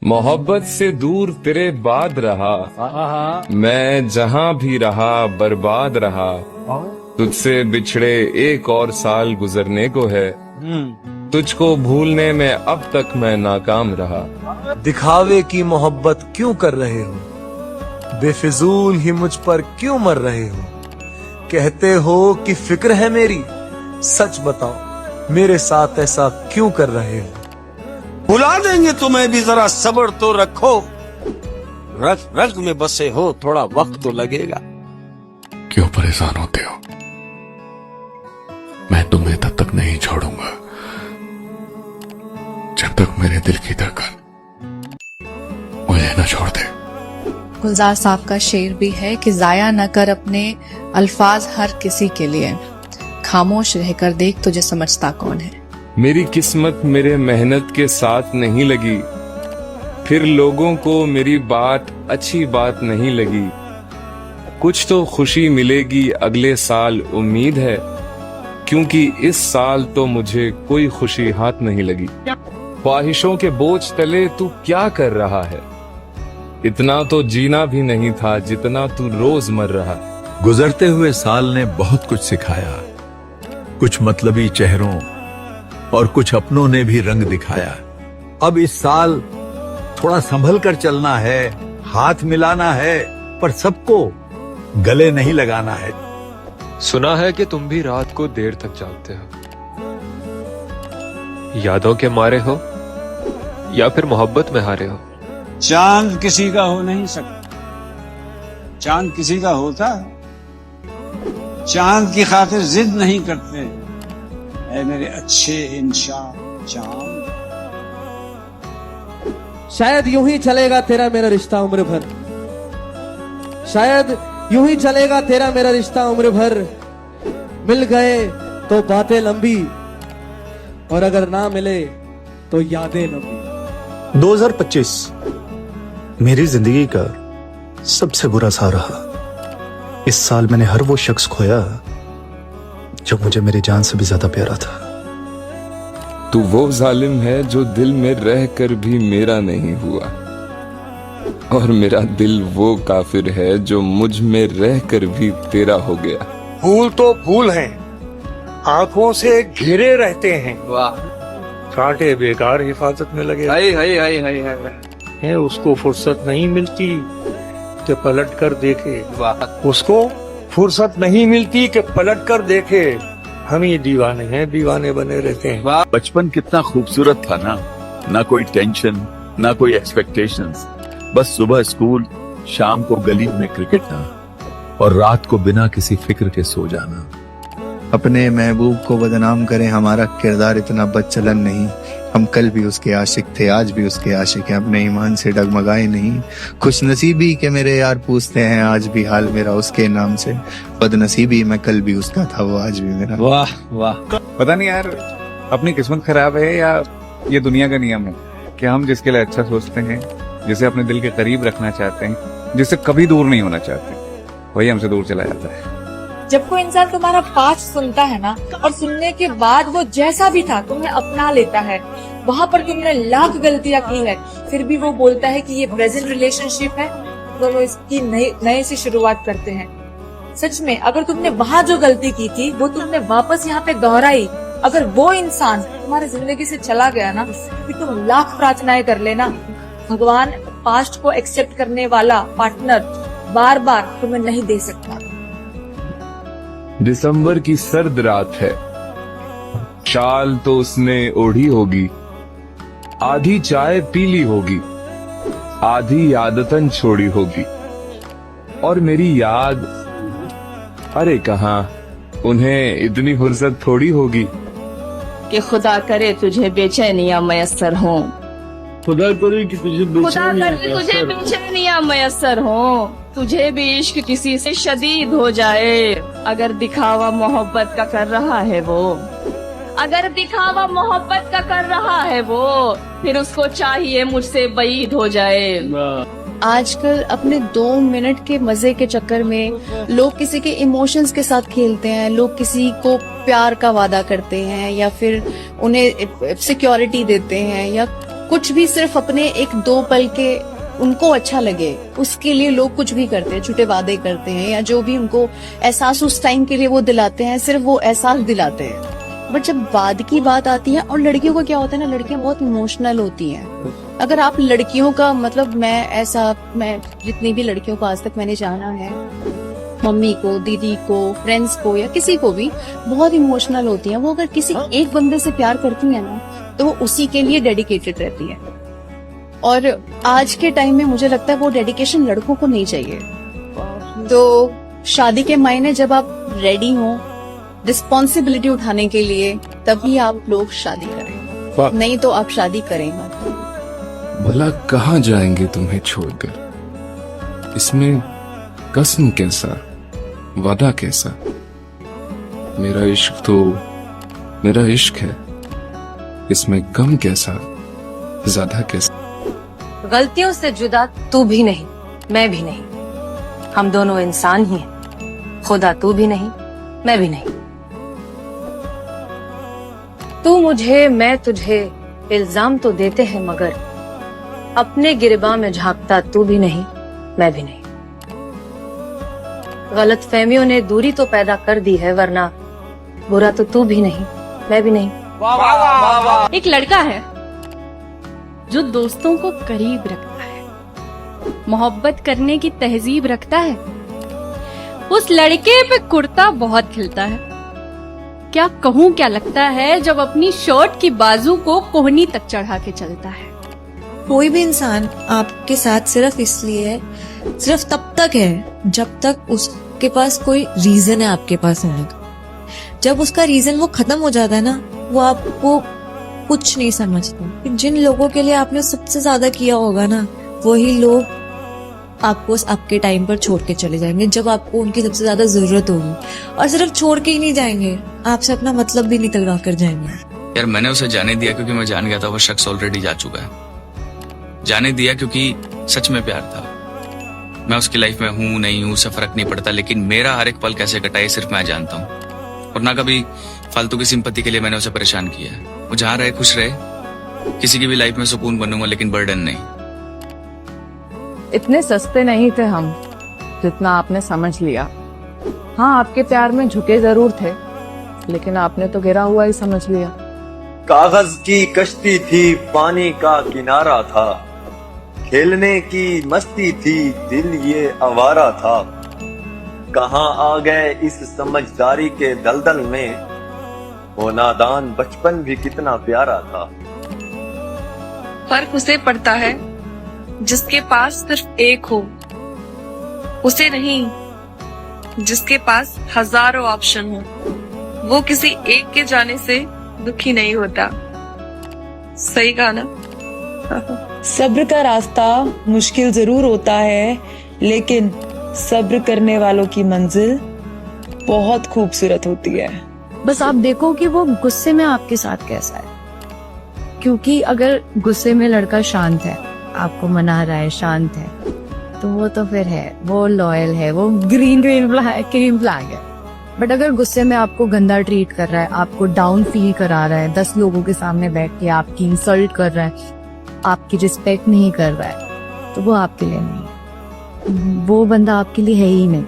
मोहब्बत से दूर तेरे बाद रहा, मैं जहाँ भी रहा बर्बाद रहा। तुझसे बिछड़े एक और साल गुजरने को है, तुझको भूलने में अब तक मैं नाकाम रहा। दिखावे की मोहब्बत क्यों कर रहे हो, बेफिजूल ही मुझ पर क्यों मर रहे हो। कहते हो कि फिक्र है मेरी, सच बताओ मेरे साथ ऐसा क्यों कर रहे हो। बुला देंगे तुम्हें भी, जरा सब्र तो रखो। रग रग में बसे हो, थोड़ा वक्त तो लगेगा। क्यों परेशान होते हो, मैं तुम्हें तब तक नहीं छोड़ूंगा जब तक मेरे दिल की धड़कन मुझे न छोड़ दे। गुलजार साहब का शेर भी है कि जाया न कर अपने अल्फाज हर किसी के लिए, खामोश रहकर देख तुझे समझता कौन है। मेरी किस्मत मेरे मेहनत के साथ नहीं लगी, फिर लोगों को मेरी बात अच्छी बात नहीं लगी। कुछ तो खुशी मिलेगी अगले साल उम्मीद है, क्योंकि इस साल तो मुझे कोई खुशी हाथ नहीं लगी। ख्वाहिशों के बोझ तले तू क्या कर रहा है, इतना तो जीना भी नहीं था जितना तू रोज मर रहा। गुजरते हुए साल ने बहुत कुछ सिखाया, कुछ मतलबी चेहरों और कुछ अपनों ने भी रंग दिखाया। अब इस साल थोड़ा संभल कर चलना है, हाथ मिलाना है, पर सबको गले नहीं लगाना है। सुना है कि तुम भी रात को देर तक जागते हो, यादों के मारे हो या फिर मोहब्बत में हारे हो। चांद किसी का हो नहीं सकता, चांद किसी का होता, चांद की खातिर जिद नहीं करते। ऐ मेरे अच्छे इंसान चांद। शायद यूं ही चलेगा तेरा मेरा रिश्ता उम्र भर, शायद यूं ही चलेगा तेरा मेरा रिश्ता उम्र भर। मिल गए तो बातें लंबी, और अगर ना मिले तो यादें लंबी। 2025 मेरी जिंदगी का सबसे बुरा साल रहा। इस साल मैंने हर वो शख्स खोया जो मुझे मेरी जान से भी ज्यादा प्यारा था। तू वो जालिम है जो दिल में रह कर भी मेरा नहीं हुआ, और मेरा दिल वो काफिर है जो मुझ में रह कर भी तेरा हो गया। फूल तो फूल हैं, आंखों से घिरे रहते हैं। वाह, कांटे बेकार हिफाजत में लगे हैं। उसको फुर्सत नहीं मिलती कि पलट कर देखे, उसको फुर्सत नहीं मिलती कि पलट कर देखे। हम ही दीवाने हैं, दीवाने बने रहते हैं। बचपन कितना खूबसूरत था ना, ना कोई टेंशन ना कोई एक्सपेक्टेशंस, बस सुबह स्कूल, शाम को गली में क्रिकेट और रात को बिना किसी फिक्र के सो जाना। अपने महबूब को बदनाम करें, हमारा किरदार इतना बदचलन नहीं। हम कल भी उसके आशिक थे, आज भी उसके आशिक हैं, अपने ईमान से डगमगाए नहीं। खुशनसीबी के मेरे यार पूछते हैं आज भी हाल मेरा उसके नाम से। बदनसीबी मैं कल भी उसका था, वो आज भी मेरा। वाह वाह। पता नहीं यार, अपनी किस्मत खराब है या ये दुनिया का नियम है कि हम जिसके लिए अच्छा सोचते हैं, जिसे अपने दिल के करीब रखना चाहते हैं, जिससे कभी दूर नहीं होना चाहते, वही हमसे दूर चला जाता है। जब कोई इंसान तुम्हारा पास्ट सुनता है ना, और सुनने के बाद वो जैसा भी था तुम्हें अपना लेता है, वहाँ पर तुमने लाख गलतियाँ की है, फिर भी वो बोलता है कि ये प्रेजेंट रिलेशनशिप है, दोनों इसकी नए से शुरुआत करते हैं। सच में अगर तुमने वहाँ जो गलती की थी वो तुमने वापस यहाँ पे दोहराई, अगर वो इंसान तुम्हारी जिंदगी से चला गया ना, फिर तुम लाख प्रार्थनाएं कर लेना, भगवान पास्ट को एक्सेप्ट करने वाला पार्टनर बार बार तुम्हें नहीं दे सकता। दिसंबर की सर्द रात है, शाल तो उसने ओढ़ी होगी, आधी चाय पीली होगी, आधी आदतन छोड़ी होगी, और मेरी याद, अरे कहाँ, उन्हें इतनी फुर्सत थोड़ी होगी कि खुदा करे तुझे बेचैनियां मयसर हों, खुदा करे कि तुझे बेचैनियां मयसर हों, तुझे भी इश्क किसी से शदीद हो जाए। अगर दिखावा मोहब्बत का कर रहा है वो, अगर दिखावा मोहब्बत का कर रहा है वो, फिर उसको चाहिए मुझसे बईद हो जाए। आजकल अपने 2 मिनट के मजे के चक्कर में लोग किसी के इमोशंस के साथ खेलते हैं, लोग किसी को प्यार का वादा करते हैं, या फिर उन्हें सिक्योरिटी देते हैं, या कुछ भी सिर्फ अपने एक दो पल के उनको अच्छा लगे उसके लिए लोग कुछ भी करते हैं, झूठे वादे करते हैं या जो भी उनको एहसास उस टाइम के लिए वो दिलाते हैं, सिर्फ वो एहसास दिलाते हैं। बट जब बाद की बात आती है, और लड़कियों को क्या होता है ना, लड़कियां बहुत इमोशनल होती हैं। अगर आप लड़कियों का मतलब मैं जितनी भी लड़कियों को आज तक मैंने जाना है, मम्मी को, दीदी को, फ्रेंड्स को या किसी को भी, बहुत इमोशनल होती हैं। वो अगर किसी एक बंदे से प्यार करती है ना तो वो उसी के लिए डेडिकेटेड रहती है। और आज के टाइम में मुझे लगता है वो डेडिकेशन लड़कों को नहीं चाहिए। तो शादी के मायने जब आप रेडी हो रिस्पॉन्सिबिलिटी उठाने के लिए, तभी आप लोग शादी करें, नहीं तो आप शादी करें मत। भला कहाँ जाएंगे तुम्हें छोड़कर, इसमें कसम कैसा, वादा कैसा। मेरा इश्क तो मेरा इश्क है, इसमें गम कैसा, ज्यादा कैसा। गलतियों से जुदा तू भी नहीं, मैं भी नहीं, हम दोनों इंसान ही हैं। खुदा तू भी नहीं, मैं भी नहीं। तू मुझे, मैं तुझे इल्जाम तो देते हैं, मगर अपने गिरबान में झांकता तू भी नहीं, मैं भी नहीं। गलतफहमियों ने दूरी तो पैदा कर दी है, वरना बुरा तो तू भी नहीं, मैं भी नहीं। एक लड़का है जो दोस्तों को करीब रखता है, मोहब्बत करने की तहजीब रखता है। उस लड़के पे कुर्ता बहुत खिलता है। क्या कहूँ, क्या लगता है जब अपनी शर्ट की बाजू को कोहनी तक चढ़ा के चलता है। कोई भी इंसान आपके साथ सिर्फ इसलिए है, सिर्फ तब तक है जब तक उसके पास कोई रीजन है आपके पास होने का। जब उसका रीजन वो खत्म हो जाता है ना, वो आपको कुछ नहीं समझते। जिन लोगों के लिए आपने सबसे ज्यादा किया होगा ना, वही लोग आपको आपके टाइम पर छोड़ के चले जाएंगे जब आपको उनकी सबसे ज्यादा जरूरत होगी। और सिर्फ छोड़ के ही नहीं जाएंगे, आपसे अपना मतलब भी निकलवा कर जाएंगे। यार मैंने उसे जाने दिया क्योंकि मैं जान गया था वो शख्स ऑलरेडी जा चुका है। जाने दिया क्योंकि सच में प्यार था। मैं उसकी लाइफ में हूँ नहीं हूँ उससे फर्क नहीं पड़ता, लेकिन मेरा हर एक पल कैसे कटा है सिर्फ मैं जानता हूँ। और ना कभी फालतू की सिंपत्ति के लिए मैंने उसे परेशान किया है। वो जहाँ रहे खुश रहे, किसी की भी लाइफ में सुकून बनूंगा, लेकिन बर्डन नहीं। इतने सस्ते नहीं थे हम जितना आपने समझ लिया। हाँ, आपके प्यार में झुके जरूर थे, लेकिन आपने तो गिरा हुआ ही समझ लिया। कागज की कश्ती थी, पानी का किनारा था, खेलने की मस्ती थी, दिल ये आवारा था। कहाँ आ गए इस समझदारी के दलदल में, वो नादान बचपन भी कितना प्यारा था। फर्क उसे पड़ता है जिसके पास सिर्फ एक हो, उसे नहीं जिसके पास हजारों ऑप्शन हो। वो किसी एक के जाने से दुखी नहीं होता। सही कहा ना? सब्र का रास्ता मुश्किल जरूर होता है, लेकिन सब्र करने वालों की मंजिल बहुत खूबसूरत होती है। बस आप देखो कि वो गुस्से में आपके साथ कैसा है। क्योंकि अगर गुस्से में लड़का शांत है, आपको मना रहा है, शांत है, तो वो तो फिर है, वो लॉयल है, वो ग्रीन फ्लैग है। बट अगर गुस्से में आपको गंदा ट्रीट कर रहा है, आपको डाउन फील करा रहा है, 10 लोगों के सामने बैठ के आपकी इंसल्ट कर रहा है, आपकी रिस्पेक्ट नहीं कर रहा है, तो वो आपके लिए नहीं है। वो बंदा आपके लिए है ही नहीं।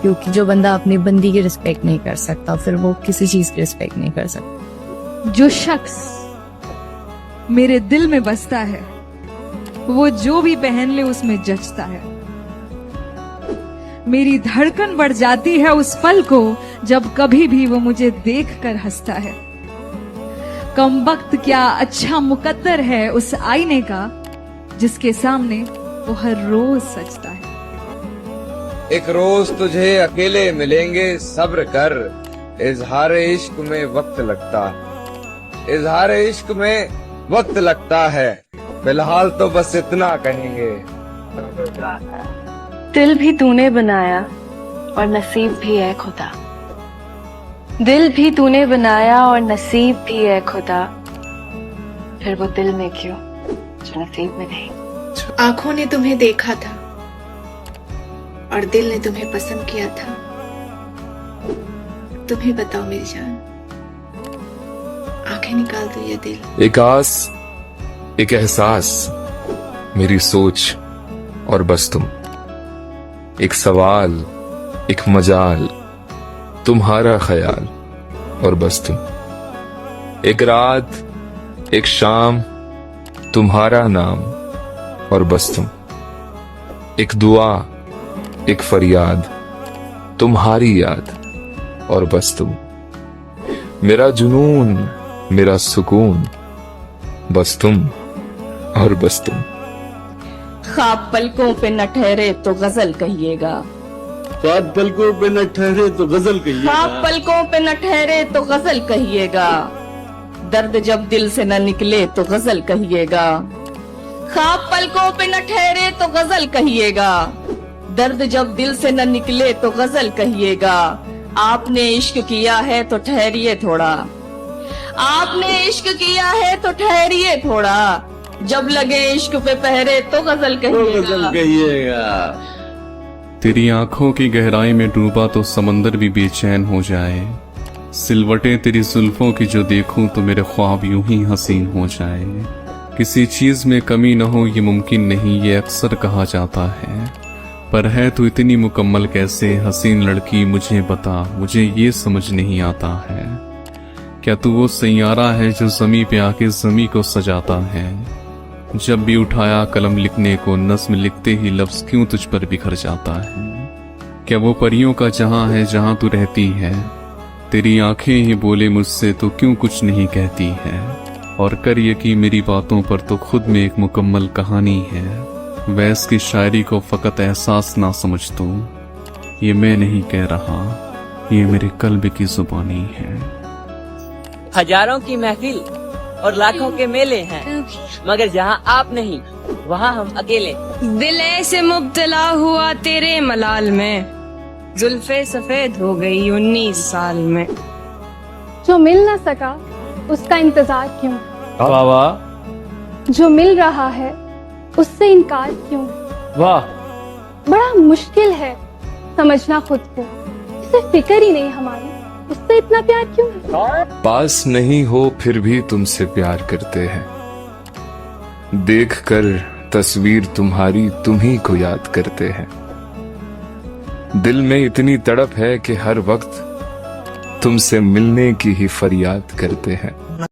क्योंकि जो बंदा अपनी बंदी की रिस्पेक्ट नहीं कर सकता, फिर वो किसी चीज की रिस्पेक्ट नहीं कर सकता। जो शख्स मेरे दिल में बसता है, वो जो भी पहन ले उसमें जचता है। मेरी धड़कन बढ़ जाती है उस पल को जब कभी भी वो मुझे देखकर हंसता है। कमबख्त क्या अच्छा मुकद्दर है उस आईने का, जिसके सामने वो हर रोज सजता है। एक रोज तुझे अकेले मिलेंगे, सब्र कर, इजहार इश्क में वक्त लगता, इजहार इश्क में वक्त लगता है, फिलहाल तो बस इतना कहेंगे। दिल भी तूने बनाया और नसीब भी है खुदा। दिल भी तूने बनाया और नसीब भी है खुदा, फिर वो दिल में क्यों जो नसीब में नहीं। आंखों ने तुम्हें देखा था और दिल ने तुम्हें पसंद किया था। तुम्हें बताओ मेरी जान, आंखें निकाल दो या दिल? एक आस एक एहसास, मेरी सोच और बस तुम। एक सवाल, एक मजाल, तुम्हारा ख्याल और बस तुम। एक रात, एक शाम, तुम्हारा नाम और बस तुम। एक दुआ, एक फरियाद, तुम्हारी याद और बस तुम। मेरा जुनून, मेरा सुकून, बस तुम और बस तुम। ख्वाब पलकों पे न ठहरे तो गजल कहिएगा, ख्वाब पलकों पे न ठहरे तो गजल कहिएगा, ख्वाब पलकों पे न ठहरे तो गजल कहिएगा, दर्द जब दिल से न निकले तो गजल कहिएगा। ख्वाब पलकों पे न ठहरे तो गजल कहिएगा, दर्द जब दिल से न निकले तो गजल कहिएगा। आपने इश्क किया है तो ठहरिए थोड़ा, आपने इश्क किया है तो ठहरिए थोड़ा, जब लगे इश्क पे पहरे तो गजल कहिएगा। तेरी आंखों की गहराई में डूबा तो समंदर भी बेचैन हो जाए, सिलवटें तेरी जुल्फों की जो देखूं तो मेरे ख्वाब यूं ही हसीन हो जाए। किसी चीज में कमी न हो ये मुमकिन नहीं, ये अक्सर कहा जाता है, पर है तू इतनी मुकम्मल कैसे हसीन लड़की मुझे बता, मुझे ये समझ नहीं आता है। क्या तू वो सैयारा है जो ज़मीं पे आके ज़मीं को सजाता है? जब भी उठाया कलम लिखने को नज़्म लिखते ही लफ्ज़ क्यों तुझ पर बिखर जाता है? क्या वो परियों का जहां है जहां तू रहती है? तेरी आंखें ही बोले मुझसे तो क्यों कुछ नहीं कहती है? और कर यकीन मेरी बातों पर तो खुद में एक मुकम्मल कहानी है। वैस की शायरी को फकत एहसास ना समझ तू, ये मैं नहीं कह रहा, ये मेरे कल्ब की जुबानी है। हजारों की महफिल और लाखों के मेले हैं, मगर जहाँ आप नहीं वहाँ हम अकेले। दिल ऐसे मुब्तला हुआ तेरे मलाल में, जुल्फे सफेद हो गई 19 साल में। जो मिल ना सका उसका इंतजार क्यों, वाह वाह, जो मिल रहा है उससे इनकार क्यों। वाह, बड़ा मुश्किल है समझना खुद को, इसे फिक्र ही नहीं हमारी, उससे इतना प्यार क्यों है। पास नहीं हो फिर भी तुमसे प्यार करते हैं, देखकर तस्वीर तुम्हारी तुम्ही को याद करते हैं। दिल में इतनी तड़प है कि हर वक्त तुमसे मिलने की ही फरियाद करते हैं।